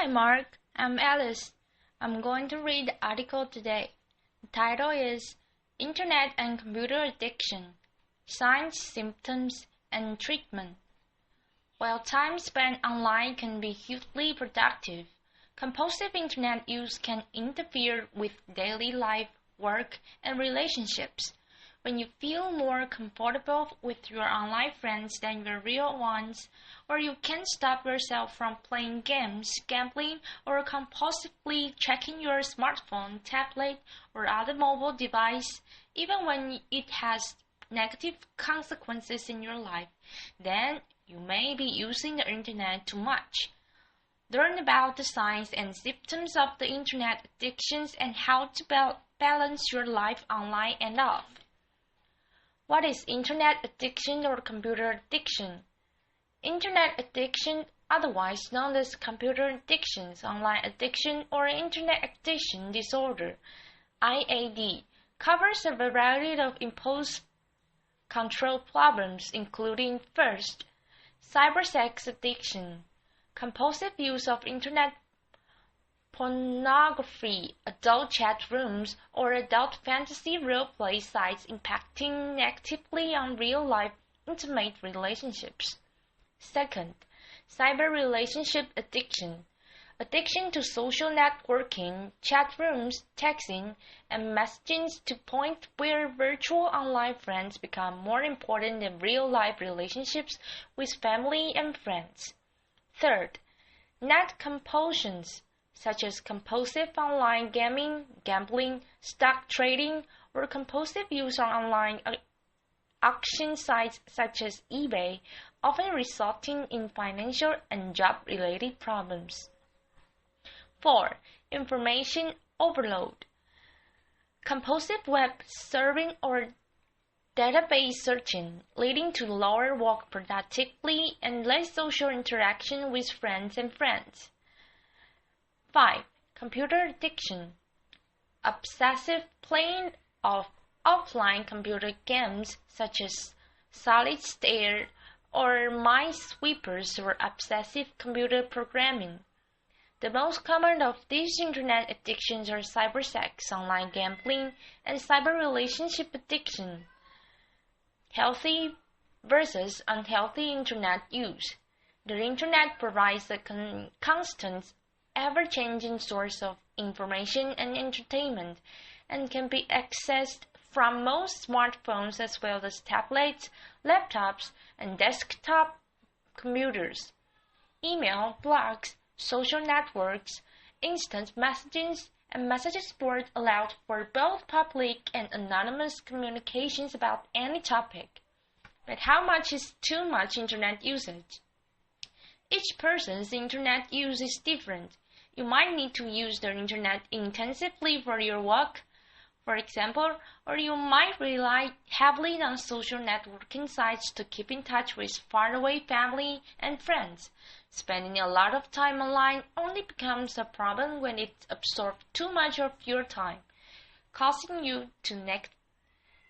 Hi Mark, I'm Alice. I'm going to read the article today. The title is Internet and Computer Addiction, Signs, Symptoms, and Treatment. While time spent online can be hugely productive, compulsive Internet use can interfere with daily life, work, and relationships. When you feel more comfortable with your online friends than your real ones, or you can't stop yourself from playing games, gambling, or compulsively checking your smartphone, tablet, or other mobile device, even when it has negative consequences in your life, then you may be using the Internet too much. Learn about the signs and symptoms of the Internet addictions and how to balance your life online and off. What is Internet addiction or computer addiction? Internet addiction, otherwise known as computer addictions, online addiction, or Internet addiction disorder, IAD, covers a variety of impulse control problems, including first, cybersex addiction, compulsive use of Internet pornography, adult chat rooms, or adult fantasy role-play sites impacting negatively on real-life intimate relationships. Second, cyber relationship addiction, addiction to social networking, chat rooms, texting, and messaging to the point where virtual online friends become more important than real-life relationships with family and friends. Third, net compulsions, such as compulsive online gaming, gambling, stock trading, or compulsive use on online auction sites such as eBay, often resulting in financial and job-related problems. 4. Information overload, compulsive web surfing or database searching, leading to lower work productivity and less social interaction with friends and friends. 5. Computer addiction, obsessive playing of offline computer games such as solitaire or minesweepers or obsessive computer programming. The most common of these Internet addictions are cybersex, online gambling, and cyber relationship addiction. Healthy versus unhealthy Internet use. The Internet provides a constant, ever-changing source of information and entertainment, and can be accessed from most smartphones as well as tablets, laptops, and desktop computers. Email, blogs, social networks, instant messaging, and messages boards allow for both public and anonymous communications about any topic. But how much is too much Internet usage? Each person's Internet use is different. You might need to use the Internet intensively for your work, for example, or you might rely heavily on social networking sites to keep in touch with faraway family and friends. Spending a lot of time online only becomes a problem when it absorbs too much of your time, causing you to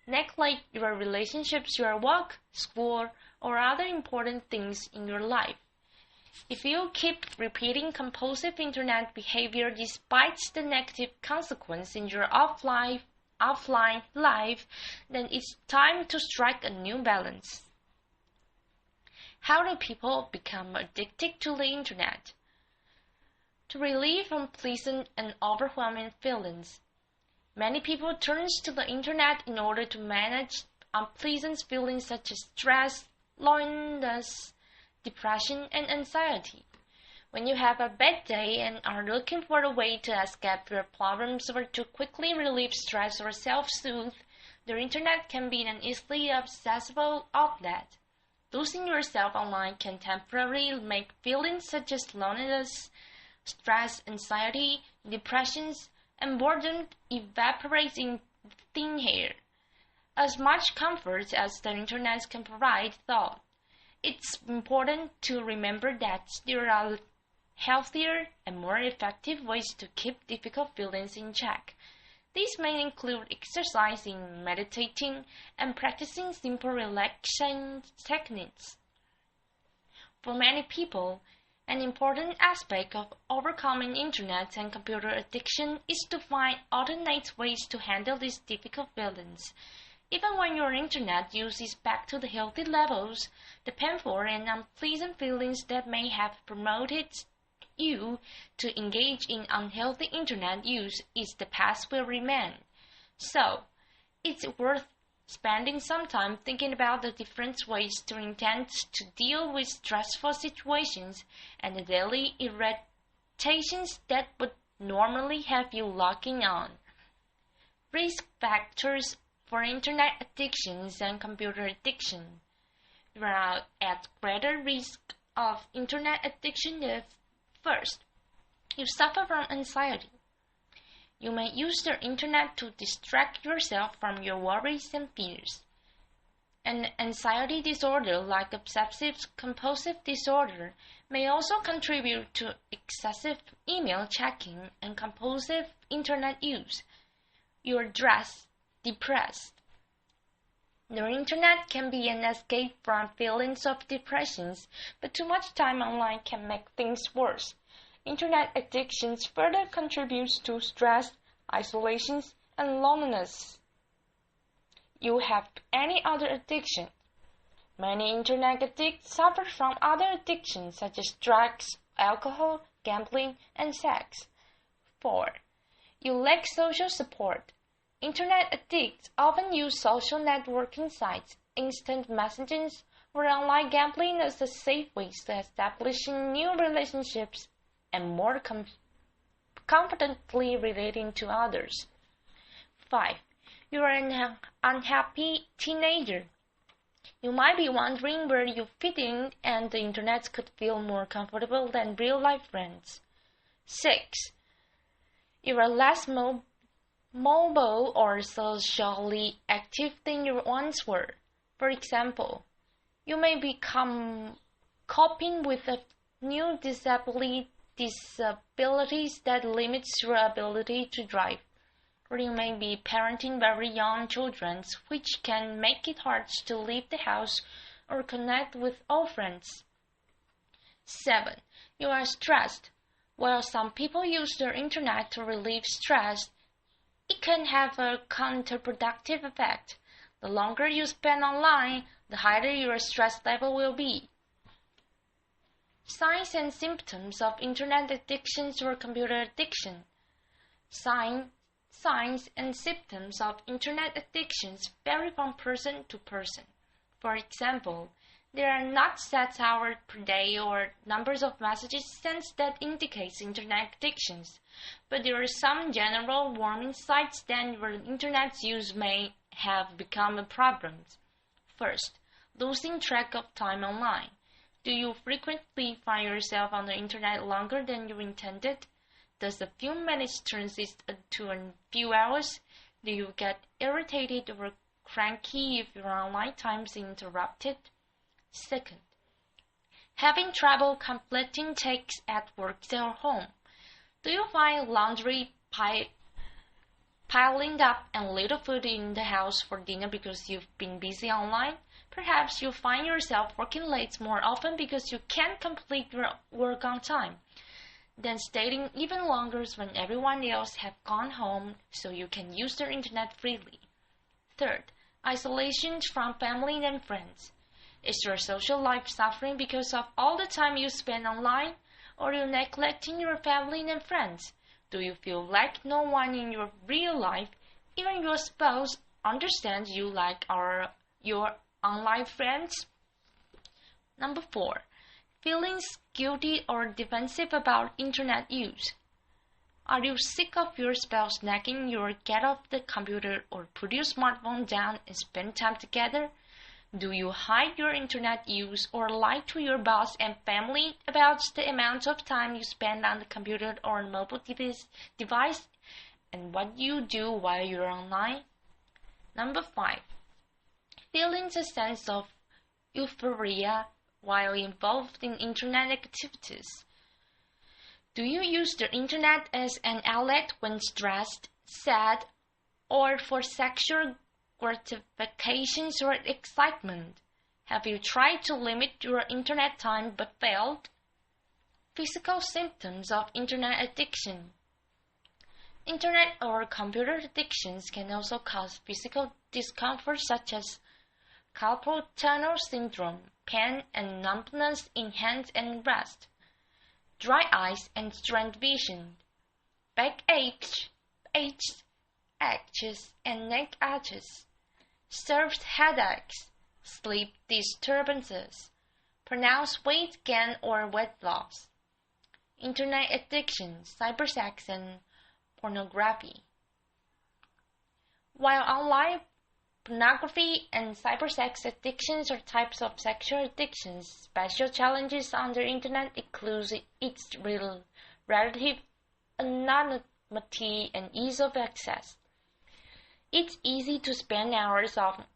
neglect your relationships, your work, school, or other important things in your life. If you keep repeating compulsive Internet behavior despite the negative consequence in your offline life, then it's time to strike a new balance. How do people become addicted to the Internet? To relieve unpleasant and overwhelming feelings, many people turn to the Internet in order to manage unpleasant feelings such as stress, loneliness, depression, and anxiety. When you have a bad day and are looking for a way to escape your problems or to quickly relieve stress or self-soothe, the Internet can be an easily accessible outlet. Losing yourself online can temporarily make feelings such as loneliness, stress, anxiety, depressions, and boredom evaporate in thin air. As much comfort as the Internet can provide, though, it's important to remember that there are healthier and more effective ways to keep difficult feelings in check. These may include exercising, meditating, and practicing simple relaxation techniques. For many people, An important aspect of overcoming internet and computer addiction is to find alternate ways to handle these difficult feelings. Even when your internet use is back to the healthy levels, the painful and unpleasant feelings that may have promoted you to engage in unhealthy internet use is the past will remain. So, it's worth spending some time thinking about the different ways to intend to deal with stressful situations and the daily irritations that would normally have you locking on. Risk factors for internet addictions and computer addiction. You are at greater risk of internet addiction if, first, you suffer from anxiety. You may use the internet to distract yourself from your worries and fears. An anxiety disorder like obsessive-compulsive disorder may also contribute to excessive email checking and compulsive internet use. You are depressed. The internet can be an escape from feelings of depressions, but too much time online can make things worse. Internet addictions further contributes to stress, isolation, and loneliness. You have any other addiction? Many internet addicts suffer from other addictions such as drugs, alcohol, gambling, and sex. 4. You lack social support. Internet addicts often use social networking sites, instant messaging, or online gambling as a safe way to establishing new relationships and more confidently relating to others. 5. You are an unhappy teenager. You might be wondering where you fit in, and the internet could feel more comfortable than real-life friends. 6. You are less mobile or socially active than you once were. For example, you may become coping with a new disabilities that limits your ability to drive, or you may be parenting very young children, which can make it hard to leave the house or connect with old friends. 7. You are stressed. While some people use the internet to relieve stress, it can have a counterproductive effect. The longer you spend online, the higher your stress level will be. Signs and symptoms of internet addictions or computer addiction. Signs and symptoms of internet addictions vary from person to person. For example, there are not set hours per day or numbers of messages sent that indicates internet addictions, but there are some general warning signs that your internet use may have become a problem. First, losing track of time online. Do you frequently find yourself on the internet longer than you intended? Does a few minutes turn into a few hours? Do you get irritated or cranky if your online time is interrupted? Second, having trouble completing tasks at work or home. Do you find laundry piling up and little food in the house for dinner because you've been busy online? Perhaps you find yourself working late more often because you can't complete your work on time, then staying even longer when everyone else have gone home so you can use the internet freely. Third, isolation from family and friends. Is your social life suffering because of all the time you spend online, or you neglecting your family and friends? Do you feel like no one in your real life, even your spouse, understands you like your online friends? Number 4. Feelings guilty or defensive about internet use. Are you sick of your spouse nagging you to get off the computer or put your smartphone down and spend time together? Do you hide your internet use or lie to your boss and family about the amount of time you spend on the computer or mobile device and what you do while you're online? Number 5. Feeling a sense of euphoria while involved in internet activities. Do you use the internet as an outlet when stressed, sad, or for sexual gratifications or excitement? Have you tried to limit your internet time but failed? Physical symptoms of Internet addiction. Internet or computer addictions can also cause physical discomfort such as carpal tunnel syndrome, pain and numbness in hands and wrists, dry eyes and strained vision, backaches, aches and neck arches, served headaches, sleep disturbances, pronounced weight gain or weight loss. Internet addiction, cybersex and pornography. While online pornography and cybersex addictions are types of sexual addictions, special challenges on the Internet include its relative anonymity and ease of access. It's easy to spend hours on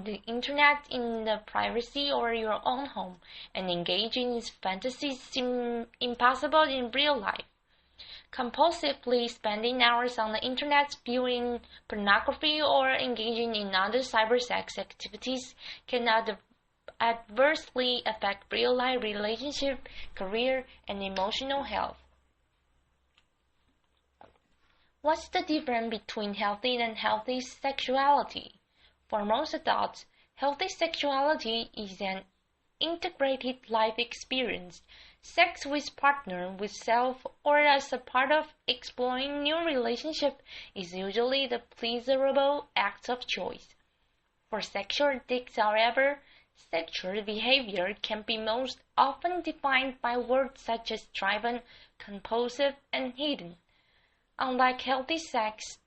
the Internet in the privacy of your own home, and engaging in fantasies seem impossible in real life. Compulsively spending hours on the Internet viewing pornography or engaging in other cybersex activities can adversely affect real-life relationship, career, and emotional health. What's the difference between healthy and unhealthy sexuality? For most adults, healthy sexuality is an integrated life experience. Sex with partner, with self, or as a part of exploring new relationship is usually the pleasurable act of choice. For sexual addicts, however, sexual behavior can be most often defined by words such as driven, compulsive, and hidden. Unlike healthy sex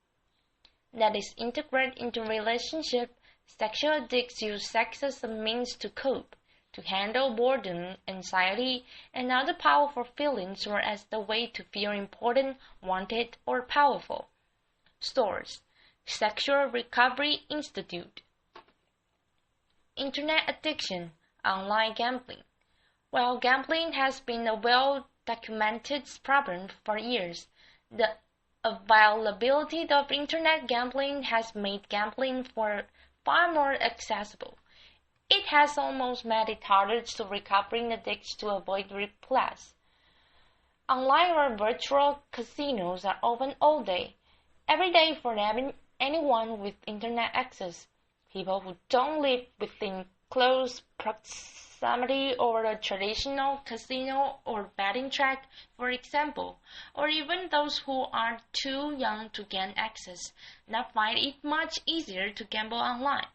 that is integrated into relationship, sexual addicts use sex as a means to cope, to handle boredom, anxiety, and other powerful feelings, or as the way to feel important, wanted, or powerful. Source: Sexual Recovery Institute. Internet addiction, online gambling. While gambling has been a well-documented problem for years, the availability of Internet gambling has made gambling far more accessible. It has almost made it harder to recovering addicts to avoid replays. Online or virtual casinos are open all day, every day for anyone with Internet access. People who don't live within close proximity of a traditional casino or betting track, for example, or even those who are too young to gain access, now find it much easier to gamble online.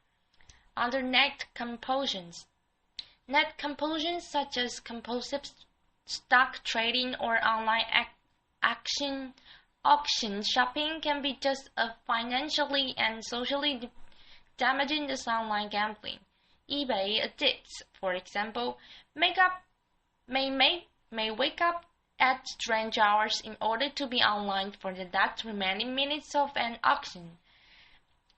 Other net compulsions. Net compulsions such as compulsive stock trading or online auction shopping can be just as financially and socially damaging as online gambling. eBay addicts, for example, may wake up at strange hours in order to be online for the last remaining minutes of an auction.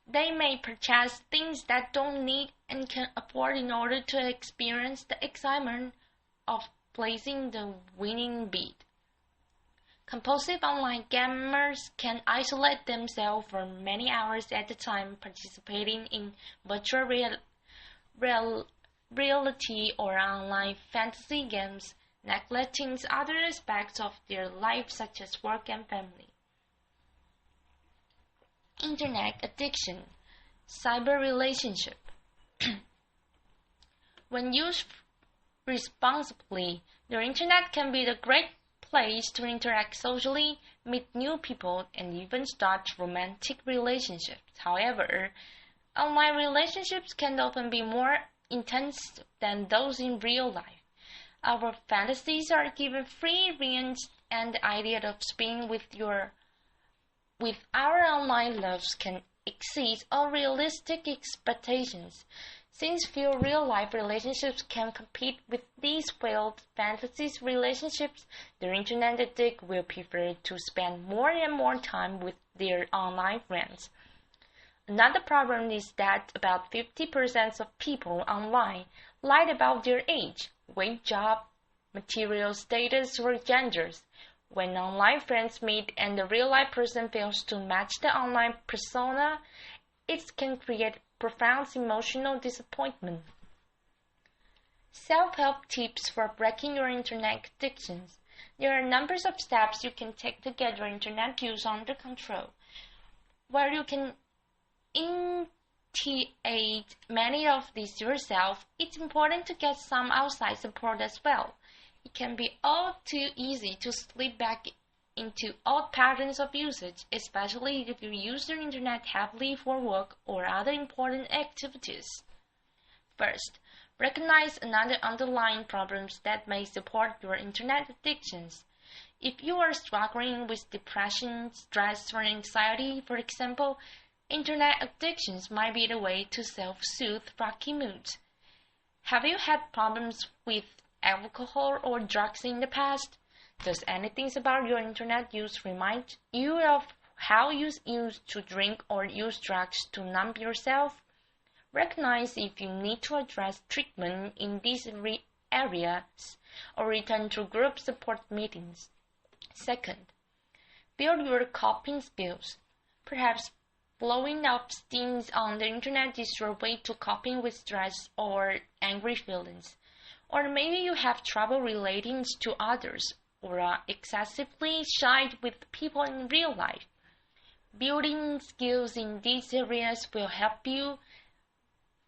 They may purchase things that don't need and can afford in order to experience the excitement of placing the winning bid. Compulsive online gamers can isolate themselves for many hours at a time, participating in virtual reality or online fantasy games, neglecting other aspects of their life such as work and family. Internet addiction, cyber relationship. When used responsibly, the Internet can be a great place to interact socially, meet new people, and even start romantic relationships. However, online relationships can often be more intense than those in real life. Our fantasies are given free rein, and the idea of being with our online loves can exceed all realistic expectations. Since few real-life relationships can compete with these failed fantasies relationships, the Internet addict will prefer to spend more and more time with their online friends. Another problem is that about 50% of people online lie about their age, weight, job, material status, or genders. When online friends meet and the real-life person fails to match the online persona, it can create profound emotional disappointment. Self-help tips for breaking your internet addictions. There are numbers of steps you can take to get your internet use under control. Where you can initiate many of these yourself, it's important to get some outside support as well. It can be all too easy to slip back into old patterns of usage, especially if you use the internet heavily for work or other important activities. First, recognize another underlying problems that may support your internet addictions. If you are struggling with depression, stress, or anxiety, for example, internet addictions might be the way to self-soothe rocky moods. Have you had problems with alcohol or drugs in the past? Does anything about your internet use remind you of how you used to drink or use drugs to numb yourself? Recognize if you need to address treatment in these areas or return to group support meetings. Second, build your coping skills. Perhaps blowing up steam on the internet is your way to coping with stress or angry feelings. Or maybe you have trouble relating to others or are excessively shy with people in real life. Building skills in these areas will help you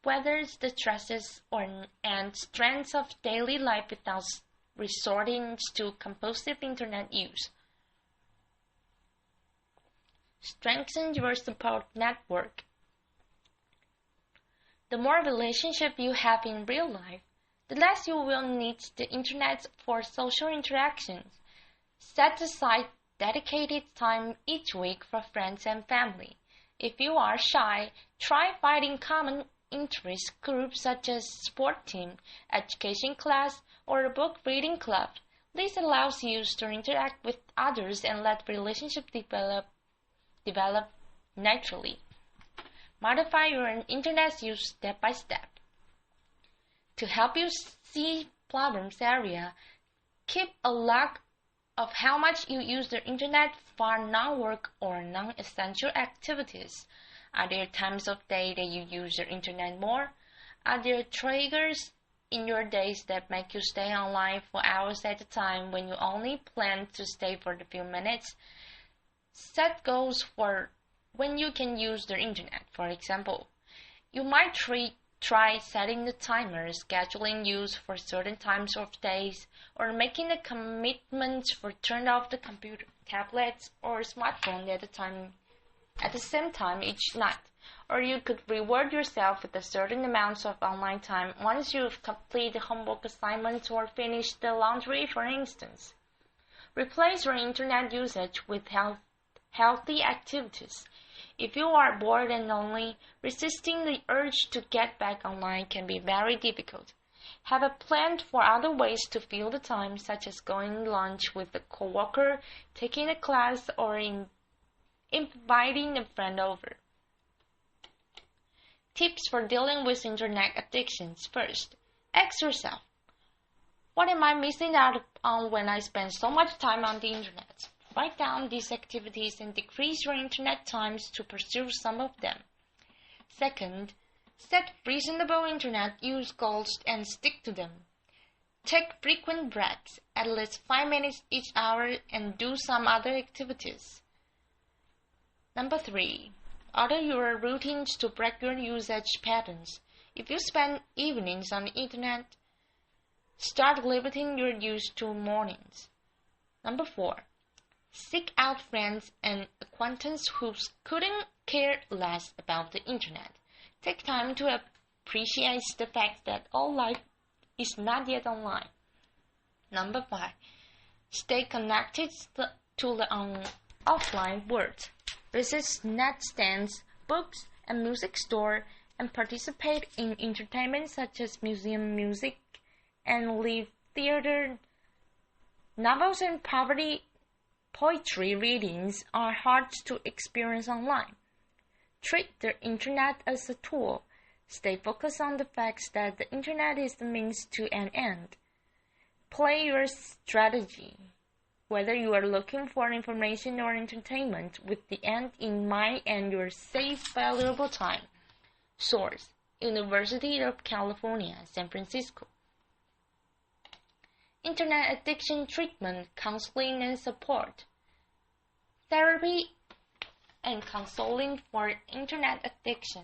weather the stresses and strengths of daily life without resorting to compulsive internet use. Strengthen your support network. The more relationship you have in real life, the less you will need the internet for social interactions. Set aside dedicated time each week for friends and family. If you are shy, try finding common interest groups such as sport team, education class, or a book reading club. This allows you to interact with others and let relationships develop naturally. Modify your internet use step by step. To help you see problems area, keep a log of how much you use the internet for non-work or non-essential activities. Are there times of day that you use the internet more? Are there triggers in your days that make you stay online for hours at a time when you only plan to stay for a few minutes? Set goals for when you can use the internet. For example, you might try setting the timer, scheduling use for certain times of days, or making a commitment for turn off the computer, tablets, or smartphone at the same time each night. Or you could reward yourself with a certain amount of online time once you've completed homework assignments or finished the laundry, for instance. Replace your internet usage with healthy activities. If you are bored and lonely, resisting the urge to get back online can be very difficult. Have a plan for other ways to fill the time, such as going to lunch with a coworker, taking a class, or inviting a friend over. Tips for dealing with internet addictions. First, ask yourself, what am I missing out on when I spend so much time on the internet? Write down these activities and decrease your internet times to pursue some of them. Second, set reasonable internet use goals and stick to them. Take frequent breaks, at least 5 minutes each hour, and do some other activities. Number 3, alter your routines to break your usage patterns. If you spend evenings on the internet, start limiting your use to mornings. Number 4, seek out friends and acquaintances who couldn't care less about the internet. Take time to appreciate the fact that all life is not yet online. Number 5, stay connected to the offline world. Visit nightstands, books, and music store, and participate in entertainment such as museum music and live theater. Novels and poetry readings are hard to experience online. Treat the internet as a tool. Stay focused on the facts that the internet is the means to an end. Play your strategy, whether you are looking for information or entertainment, with the end in mind and your safe, valuable time. Source: University of California, San Francisco. Internet addiction treatment, counseling and support. Therapy and counseling for internet addiction.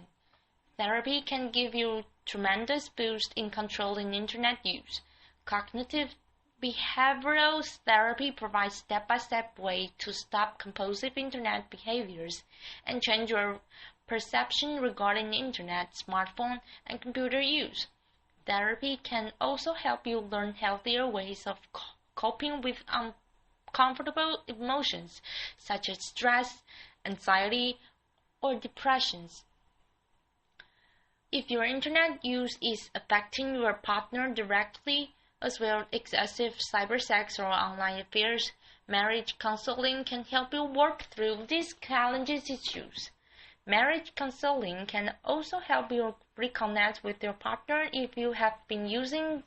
Therapy can give you tremendous boost in controlling internet use. Cognitive behavioral therapy provides step-by-step way to stop compulsive internet behaviors and change your perception regarding internet, smartphone, and computer use. Therapy can also help you learn healthier ways of coping with uncomfortable emotions such as stress, anxiety, or depressions. If your internet use is affecting your partner directly, as well as excessive cybersex or online affairs, marriage counseling can help you work through these challenges issues. Marriage counseling can also help you reconnect with your partner if you have been using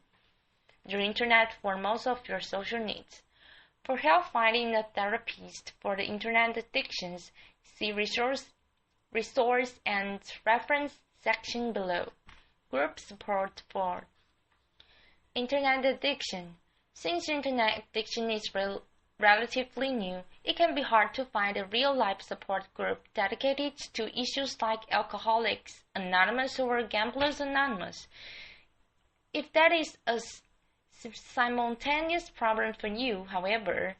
the internet for most of your social needs. For help finding a therapist for the internet addictions, see resource and reference section below. Group support for internet addiction. Since internet addiction is relatively new, it can be hard to find a real-life support group dedicated to issues like Alcoholics Anonymous or Gamblers Anonymous. If that is a simultaneous problem for you, however,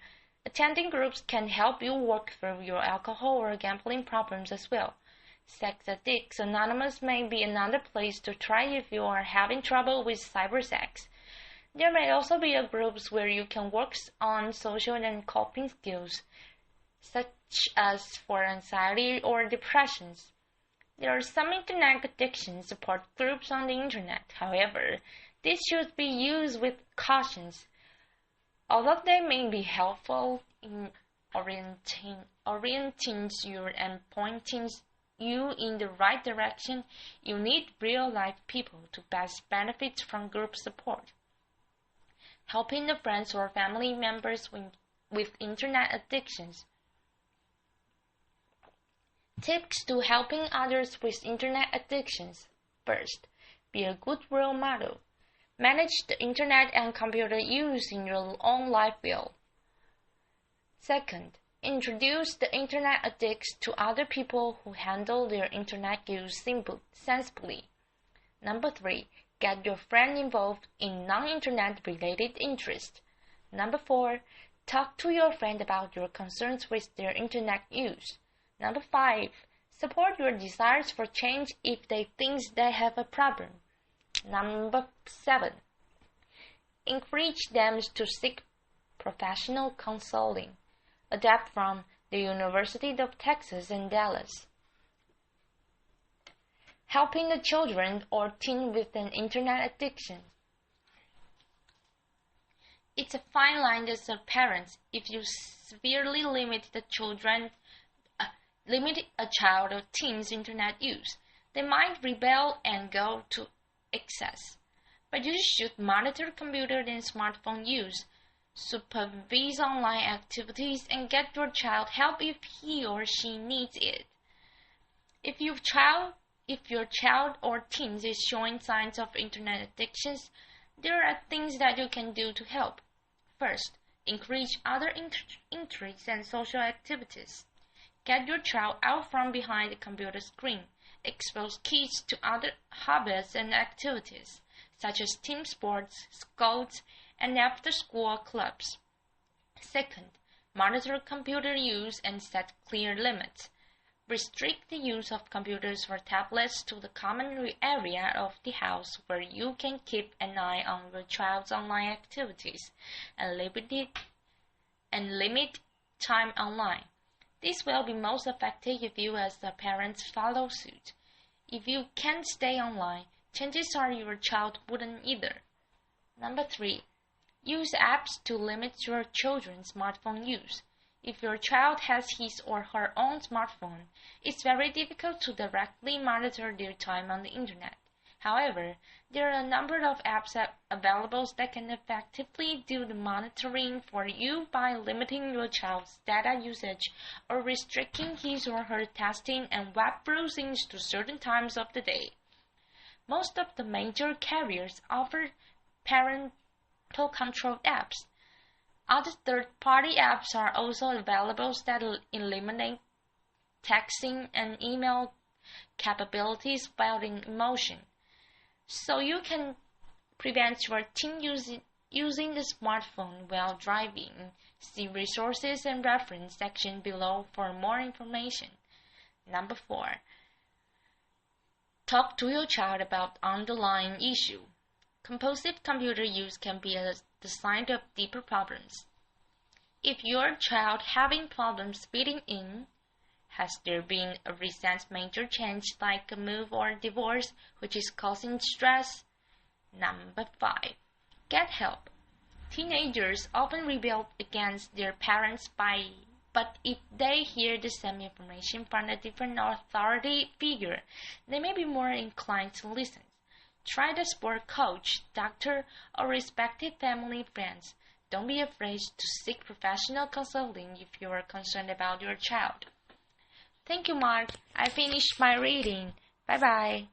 attending groups can help you work through your alcohol or gambling problems as well. Sex Addicts Anonymous may be another place to try if you are having trouble with cybersex. There may also be groups where you can work on social and coping skills, such as for anxiety or depressions. There are some internet addiction support groups on the internet. However, these should be used with caution. Although they may be helpful in orienting you and pointing you in the right direction, you need real-life people to best benefit from group support. Helping the friends or family members with internet addictions. Tips to helping others with internet addictions. First, be a good role model. Manage the internet and computer use in your own life well. Second, introduce the internet addicts to other people who handle their internet use sensibly. Number 3, get your friend involved in non-internet related interests. Number 4, talk to your friend about your concerns with their internet use. Number 5, support your desires for change if they think they have a problem. Number 7, encourage them to seek professional counseling. Adapt from the University of Texas in Dallas. Helping the children or teen with an internet addiction. It's a fine line as a parent if you severely limit a child or teen's internet use. They might rebel and go to excess. But you should monitor computer and smartphone use, supervise online activities, and get your child help if he or she needs it. If your child or teen is showing signs of internet addictions, there are things that you can do to help. First, encourage other interests and social activities. Get your child out from behind the computer screen. Expose kids to other hobbies and activities, such as team sports, scouts, and after-school clubs. Second, monitor computer use and set clear limits. Restrict the use of computers or tablets to the common area of the house where you can keep an eye on your child's online activities and limit time online. This will be most effective if you as the parents follow suit. If you can't stay online, chances are your child wouldn't either. Number 3, use apps to limit your children's smartphone use. If your child has his or her own smartphone, it's very difficult to directly monitor their time on the internet. However, there are a number of apps available that can effectively do the monitoring for you by limiting your child's data usage or restricting his or her texting and web browsing to certain times of the day. Most of the major carriers offer parental control apps. Other third-party apps are also available that eliminate texting and email capabilities while in motion, so you can prevent your teen using the smartphone while driving. See resources and reference section below for more information. Number 4. Talk to your child about underlying issue. Compulsive computer use can be the sign of deeper problems. If your child having problems fitting in, has there been a recent major change like a move or divorce which is causing stress? Number 5. Get help. Teenagers often rebel against their parents but if they hear the same information from a different authority figure, they may be more inclined to listen. Try the sport coach, doctor, or respected family friends. Don't be afraid to seek professional consulting if you are concerned about your child. Thank you, Mark. I finished my reading. Bye-bye.